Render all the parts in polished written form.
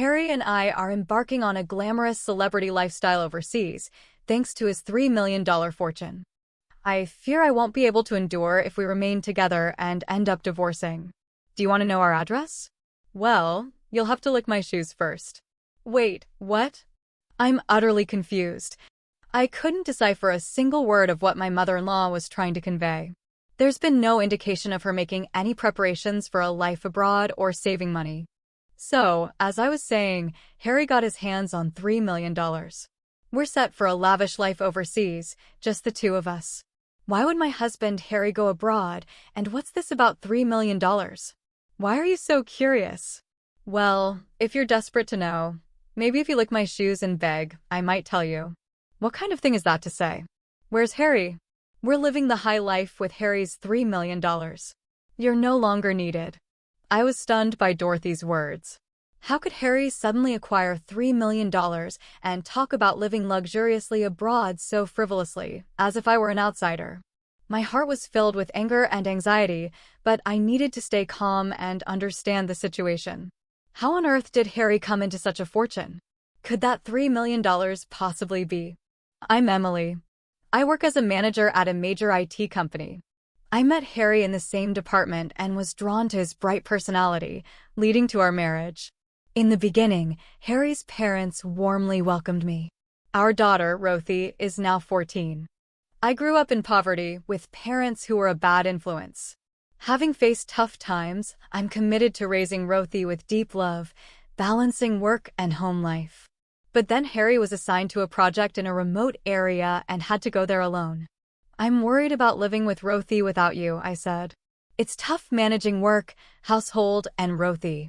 Harry and I are embarking on a glamorous celebrity lifestyle overseas, thanks to his $3 million fortune. I fear I won't be able to endure if we remain together and end up divorcing. Do you want to know our address? Well, you'll have to lick my shoes first. Wait, what? I'm utterly confused. I couldn't decipher a single word of what my mother-in-law was trying to convey. There's been no indication of her making any preparations for a life abroad or saving money. So, as I was saying, Harry got his hands on $3 million. We're set for a lavish life overseas, just the two of us. Why would my husband Harry go abroad, and what's this about $3 million? Why are you so curious? Well, if you're desperate to know, maybe if you lick my shoes and beg, I might tell you. What kind of thing is that to say? Where's Harry? We're living the high life with Harry's $3 million. You're no longer needed. I was stunned by Dorothy's words. How could Harry suddenly acquire $3 million and talk about living luxuriously abroad so frivolously, as if I were an outsider? My heart was filled with anger and anxiety, but I needed to stay calm and understand the situation. How on earth did Harry come into such a fortune? Could that $3 million possibly be? I'm Emily. I work as a manager at a major IT company. I met Harry in the same department and was drawn to his bright personality, leading to our marriage. In the beginning, Harry's parents warmly welcomed me. Our daughter, Rothy, is now 14. I grew up in poverty with parents who were a bad influence. Having faced tough times, I'm committed to raising Rothy with deep love, balancing work and home life. But then Harry was assigned to a project in a remote area and had to go there alone. I'm worried about living with Rothy without you, I said. It's tough managing work, household, and Rothy.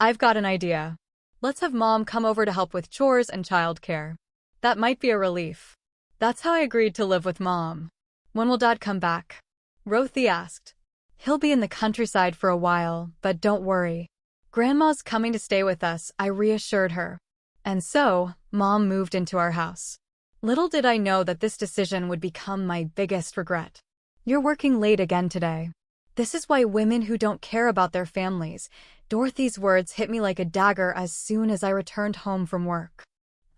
I've got an idea. Let's have Mom come over to help with chores and childcare. That might be a relief. That's how I agreed to live with Mom. When will Dad come back? Rothy asked. He'll be in the countryside for a while, but don't worry. Grandma's coming to stay with us, I reassured her. And so, Mom moved into our house. Little did I know that this decision would become my biggest regret. You're working late again today. This is why women who don't care about their families. Dorothy's words hit me like a dagger as soon as I returned home from work.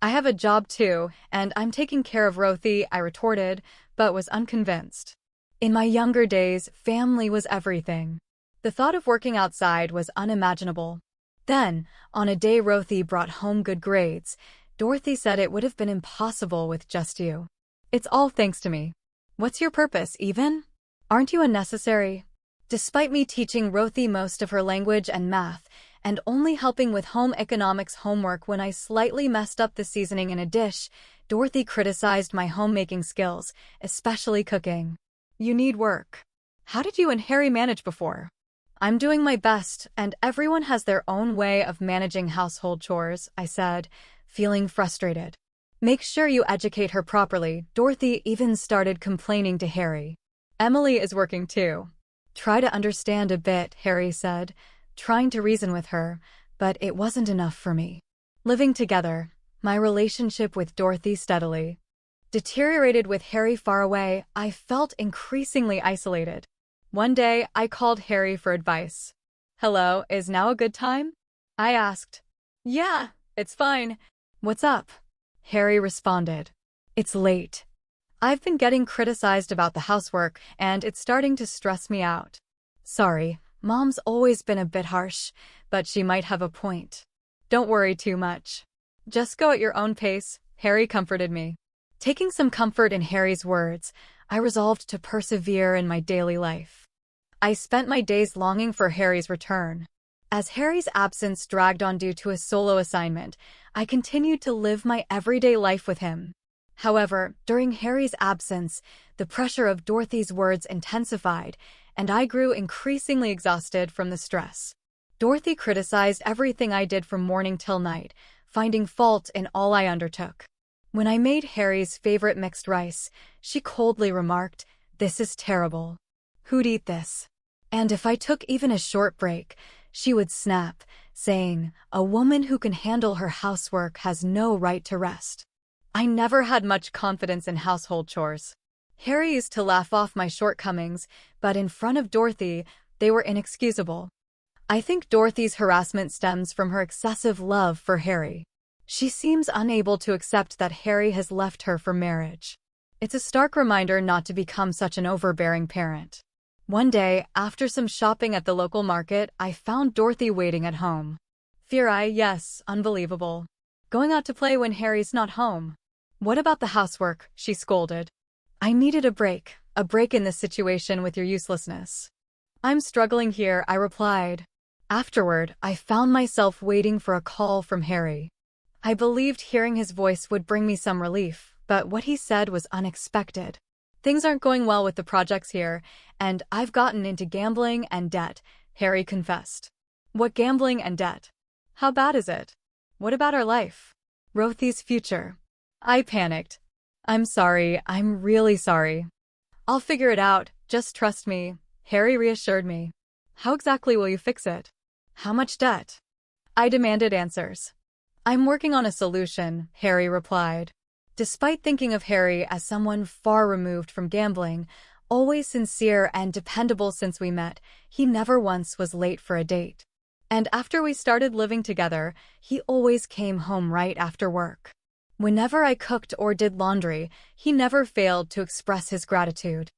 I have a job too, and I'm taking care of Rothy, I retorted, but was unconvinced. In my younger days, family was everything. The thought of working outside was unimaginable. Then, on a day Rothy brought home good grades, Dorothy said it would have been impossible with just you. It's all thanks to me. What's your purpose, even? Aren't you unnecessary? Despite me teaching Rothy most of her language and math, and only helping with home economics homework when I slightly messed up the seasoning in a dish, Dorothy criticized my homemaking skills, especially cooking. You need work. How did you and Harry manage before? I'm doing my best, and everyone has their own way of managing household chores, I said, feeling frustrated. Make sure you educate her properly. Dorothy even started complaining to Harry. Emily is working too. Try to understand a bit, Harry said, trying to reason with her, but it wasn't enough for me. Living together, my relationship with Dorothy steadily deteriorated. With Harry far away, I felt increasingly isolated. One day, I called Harry for advice. Hello, is now a good time? I asked. Yeah, it's fine. What's up? Harry responded. It's late. I've been getting criticized about the housework, and it's starting to stress me out. Sorry, Mom's always been a bit harsh, but she might have a point. Don't worry too much. Just go at your own pace, Harry comforted me. Taking some comfort in Harry's words, I resolved to persevere in my daily life. I spent my days longing for Harry's return. As Harry's absence dragged on due to a solo assignment, I continued to live my everyday life with him. However, during Harry's absence, the pressure of Dorothy's words intensified, and I grew increasingly exhausted from the stress. Dorothy criticized everything I did from morning till night, finding fault in all I undertook. When I made Harry's favorite mixed rice, she coldly remarked, "This is terrible. Who'd eat this?" And if I took even a short break, she would snap, saying, "A woman who can handle her housework has no right to rest." I never had much confidence in household chores. Harry used to laugh off my shortcomings, but in front of Dorothy, they were inexcusable. I think Dorothy's harassment stems from her excessive love for Harry. She seems unable to accept that Harry has left her for marriage. It's a stark reminder not to become such an overbearing parent. One day, after some shopping at the local market, I found Dorothy waiting at home. Yes, unbelievable. Going out to play when Harry's not home. What about the housework? She scolded. I needed a break in this situation with your uselessness. I'm struggling here, I replied. Afterward, I found myself waiting for a call from Harry. I believed hearing his voice would bring me some relief, but what he said was unexpected. Things aren't going well with the projects here, and I've gotten into gambling and debt, Harry confessed. What gambling and debt? How bad is it? What about our life? Rothy's future. I panicked. I'm sorry, I'm really sorry. I'll figure it out, just trust me, Harry reassured me. How exactly will you fix it? How much debt? I demanded answers. I'm working on a solution, Harry replied. Despite thinking of Harry as someone far removed from gambling, always sincere and dependable since we met, he never once was late for a date. And after we started living together, he always came home right after work. Whenever I cooked or did laundry, he never failed to express his gratitude.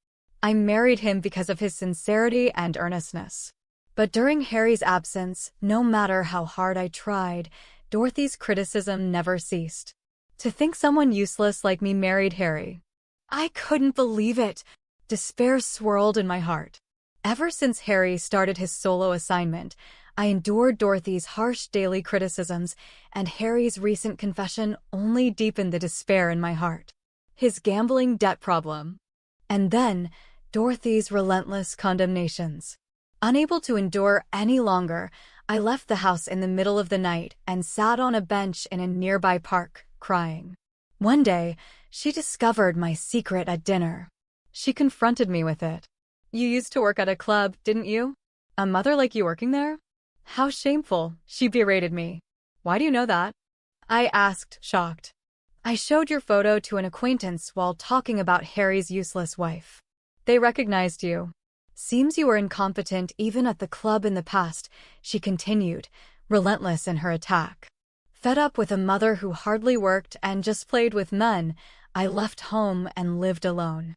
I married him because of his sincerity and earnestness. But during Harry's absence, no matter how hard I tried, Dorothy's criticism never ceased. To think someone useless like me married Harry. I couldn't believe it. Despair swirled in my heart. Ever since Harry started his solo assignment, I endured Dorothy's harsh daily criticisms, and Harry's recent confession only deepened the despair in my heart. His gambling debt problem. And then, Dorothy's relentless condemnations. Unable to endure any longer, I left the house in the middle of the night and sat on a bench in a nearby park, crying. One day, she discovered my secret at dinner. She confronted me with it. You used to work at a club, didn't you? A mother like you working there? How shameful, she berated me. Why do you know that? I asked, shocked. I showed your photo to an acquaintance while talking about Harry's useless wife. They recognized you. Seems you were incompetent even at the club in the past, she continued, relentless in her attack. Fed up with a mother who hardly worked and just played with men, I left home and lived alone.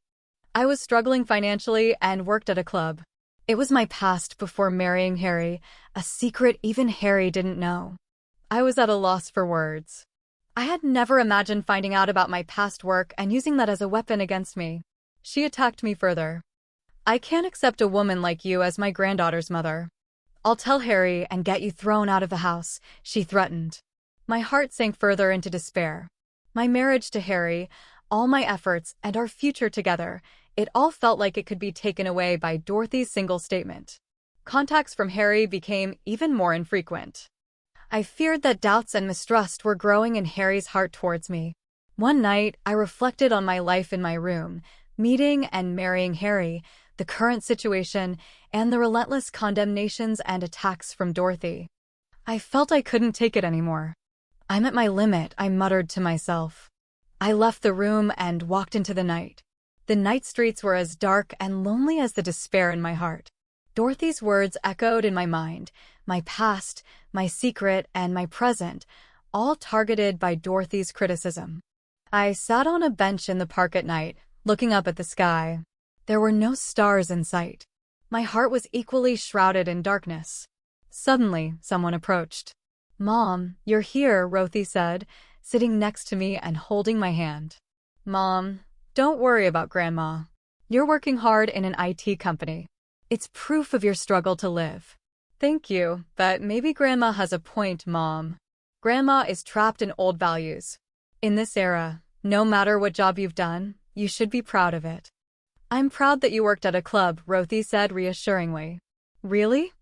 I was struggling financially and worked at a club. It was my past before marrying Harry, a secret even Harry didn't know. I was at a loss for words. I had never imagined finding out about my past work and using that as a weapon against me. She attacked me further. I can't accept a woman like you as my granddaughter's mother. I'll tell Harry and get you thrown out of the house, she threatened. My heart sank further into despair. My marriage to Harry, all my efforts, and our future together, it all felt like it could be taken away by Dorothy's single statement. Contacts from Harry became even more infrequent. I feared that doubts and mistrust were growing in Harry's heart towards me. One night, I reflected on my life in my room, meeting and marrying Harry, the current situation, and the relentless condemnations and attacks from Dorothy. I felt I couldn't take it anymore. I'm at my limit, I muttered to myself. I left the room and walked into the night. The night streets were as dark and lonely as the despair in my heart. Dorothy's words echoed in my mind, my past, my secret, and my present, all targeted by Dorothy's criticism. I sat on a bench in the park at night, looking up at the sky. There were no stars in sight. My heart was equally shrouded in darkness. Suddenly, someone approached. Mom, you're here, Dorothy said, sitting next to me and holding my hand. Mom, don't worry about Grandma. You're working hard in an IT company. It's proof of your struggle to live. Thank you, but maybe Grandma has a point, Mom. Grandma is trapped in old values. In this era, no matter what job you've done, you should be proud of it. I'm proud that you worked at a club, Dorothy said reassuringly. Really?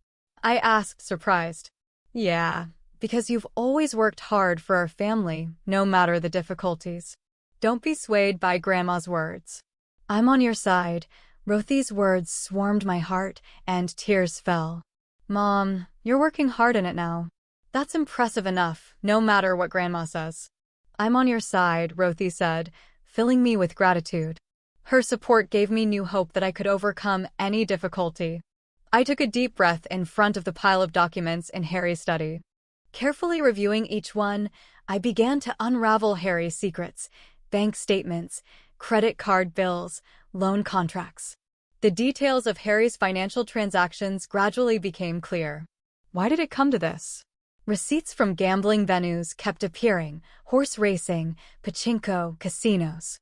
I asked, surprised. Yeah, because you've always worked hard for our family, no matter the difficulties. Don't be swayed by Grandma's words. I'm on your side. Dorothy's words swarmed my heart, and tears fell. Mom, you're working hard in it now. That's impressive enough, no matter what Grandma says. I'm on your side, Dorothy said, filling me with gratitude. Her support gave me new hope that I could overcome any difficulty. I took a deep breath in front of the pile of documents in Harry's study. Carefully reviewing each one, I began to unravel Harry's secrets: bank statements, credit card bills, loan contracts. The details of Harry's financial transactions gradually became clear. Why did it come to this? Receipts from gambling venues kept appearing: horse racing, pachinko, casinos.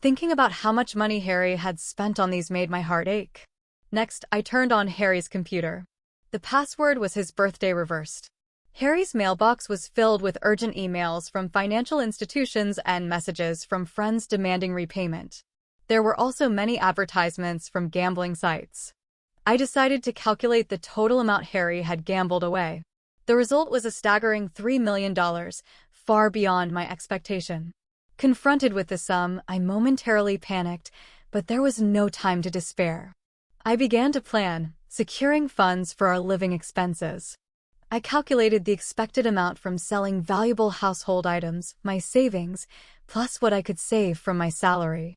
Thinking about how much money Harry had spent on these made my heart ache. Next, I turned on Harry's computer. The password was his birthday reversed. Harry's mailbox was filled with urgent emails from financial institutions and messages from friends demanding repayment. There were also many advertisements from gambling sites. I decided to calculate the total amount Harry had gambled away. The result was a staggering $3 million, far beyond my expectation. Confronted with the sum, I momentarily panicked, but there was no time to despair. I began to plan, securing funds for our living expenses. I calculated the expected amount from selling valuable household items, my savings, plus what I could save from my salary.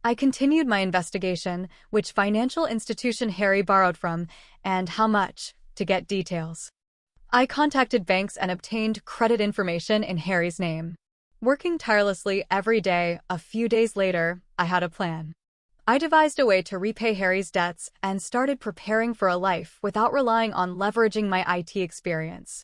I continued my investigation: which financial institution Harry borrowed from, and how much, to get details. I contacted banks and obtained credit information in Harry's name. Working tirelessly every day, a few days later, I had a plan. I devised a way to repay Harry's debts and started preparing for a life without relying on leveraging my IT experience.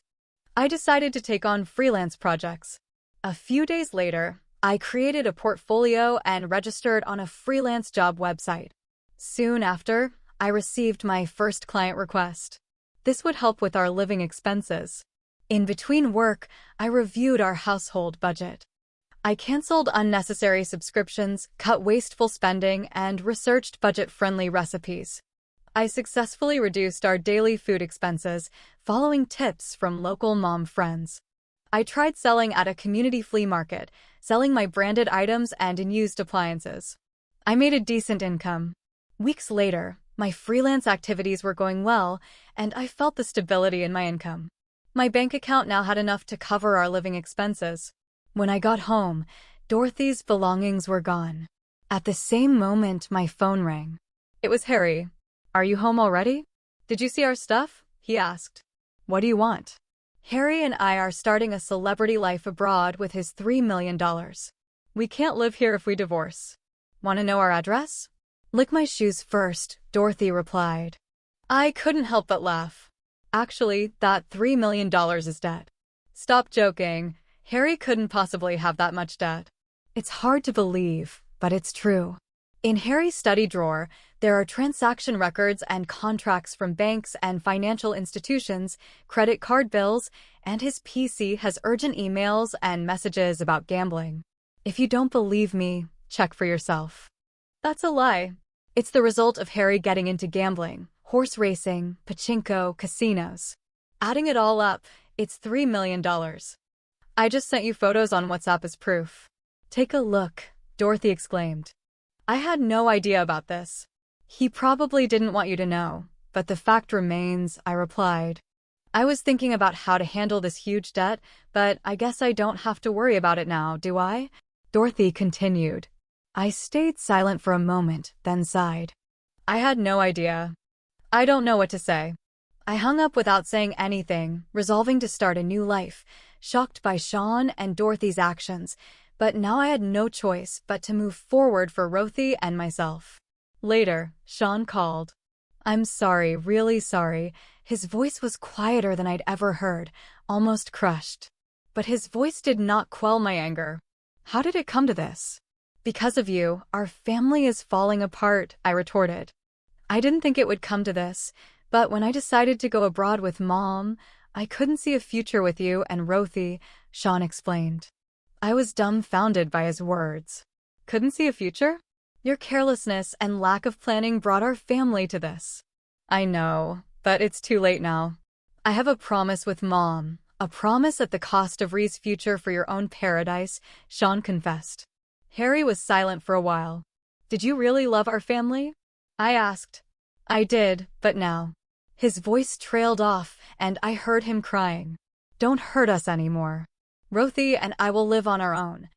I decided to take on freelance projects. A few days later, I created a portfolio and registered on a freelance job website. Soon after, I received my first client request. This would help with our living expenses. In between work, I reviewed our household budget. I canceled unnecessary subscriptions, cut wasteful spending, and researched budget-friendly recipes. I successfully reduced our daily food expenses, following tips from local mom friends. I tried selling at a community flea market, selling my branded items and unused appliances. I made a decent income. Weeks later, my freelance activities were going well, and I felt the stability in my income. My bank account now had enough to cover our living expenses. When I got home, Dorothy's belongings were gone. At the same moment, my phone rang. It was Harry. "Are you home already? Did you see our stuff?" he asked. "What do you want?" "Harry and I are starting a celebrity life abroad with his $3 million. We can't live here if we divorce. Want to know our address?" "Lick my shoes first," Dorothy replied. I couldn't help but laugh. Actually, that $3 million is debt. Stop joking. Harry couldn't possibly have that much debt. It's hard to believe, but it's true. In Harry's study drawer, there are transaction records and contracts from banks and financial institutions, credit card bills, and his PC has urgent emails and messages about gambling. If you don't believe me, check for yourself. That's a lie. It's the result of Harry getting into gambling, horse racing, pachinko, casinos. Adding it all up, it's $3 million. I just sent you photos on WhatsApp as proof. Take a look, Dorothy exclaimed. I had no idea about this. He probably didn't want you to know, but the fact remains, I replied. I was thinking about how to handle this huge debt, but I guess I don't have to worry about it now, do I? Dorothy continued. I stayed silent for a moment, then sighed. I had no idea. I don't know what to say. I hung up without saying anything, resolving to start a new life, shocked by Sean and Dorothy's actions, but now I had no choice but to move forward for Rothy and myself. Later, Sean called. I'm sorry, really sorry. His voice was quieter than I'd ever heard, almost crushed. But his voice did not quell my anger. How did it come to this? Because of you, our family is falling apart, I retorted. I didn't think it would come to this, but when I decided to go abroad with Mom, I couldn't see a future with you and Rothy, Sean explained. I was dumbfounded by his words. Couldn't see a future? Your carelessness and lack of planning brought our family to this. I know, but it's too late now. I have a promise with Mom, a promise at the cost of Ree's future for your own paradise, Sean confessed. Harry was silent for a while. Did you really love our family? I asked. I did, but now. His voice trailed off, and I heard him crying. Don't hurt us anymore. Rothy and I will live on our own.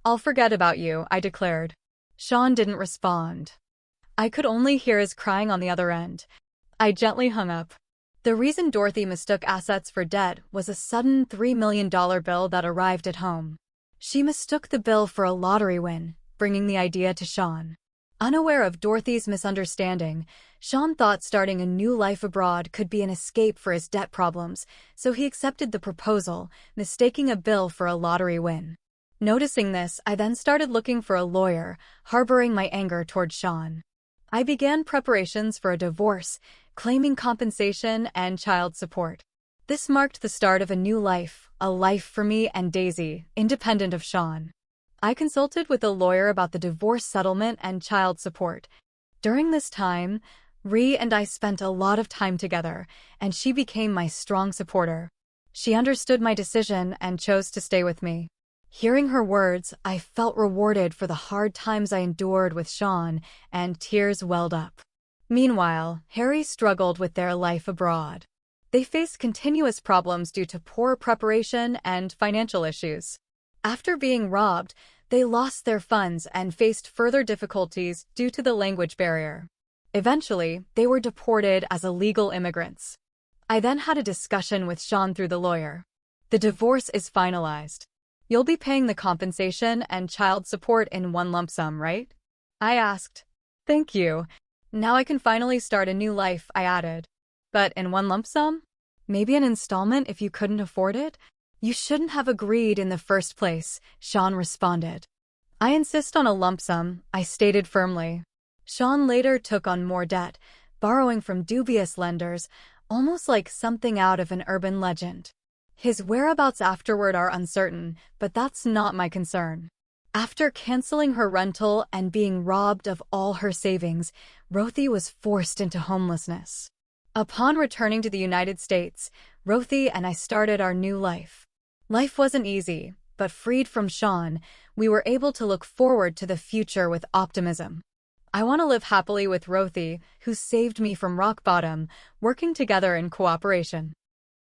I'll forget about you, I declared. Sean didn't respond. I could only hear his crying on the other end. I gently hung up. The reason Dorothy mistook assets for debt was a sudden $3 million bill that arrived at home. She mistook the bill for a lottery win, bringing the idea to Sean. Unaware of Dorothy's misunderstanding, Sean thought starting a new life abroad could be an escape for his debt problems, so he accepted the proposal, mistaking a bill for a lottery win. Noticing this, I then started looking for a lawyer, harboring my anger toward Sean. I began preparations for a divorce, claiming compensation and child support. This marked the start of a new life, a life for me and Daisy, independent of Sean. I consulted with a lawyer about the divorce settlement and child support. During this time, Ree and I spent a lot of time together, and she became my strong supporter. She understood my decision and chose to stay with me. Hearing her words, I felt rewarded for the hard times I endured with Sean, and tears welled up. Meanwhile, Harry struggled with their life abroad. They faced continuous problems due to poor preparation and financial issues. After being robbed, they lost their funds and faced further difficulties due to the language barrier. Eventually, they were deported as illegal immigrants. I then had a discussion with Sean through the lawyer. The divorce is finalized. You'll be paying the compensation and child support in one lump sum, right? I asked. Thank you. Now I can finally start a new life, I added. But in one lump sum? Maybe an installment if you couldn't afford it? You shouldn't have agreed in the first place, Sean responded. I insist on a lump sum, I stated firmly. Sean later took on more debt, borrowing from dubious lenders, almost like something out of an urban legend. His whereabouts afterward are uncertain, but that's not my concern. After canceling her rental and being robbed of all her savings, Rothy was forced into homelessness. Upon returning to the United States, Rothy and I started our new life. Life wasn't easy, but freed from Sean, we were able to look forward to the future with optimism. I want to live happily with Rothy, who saved me from rock bottom, working together in cooperation.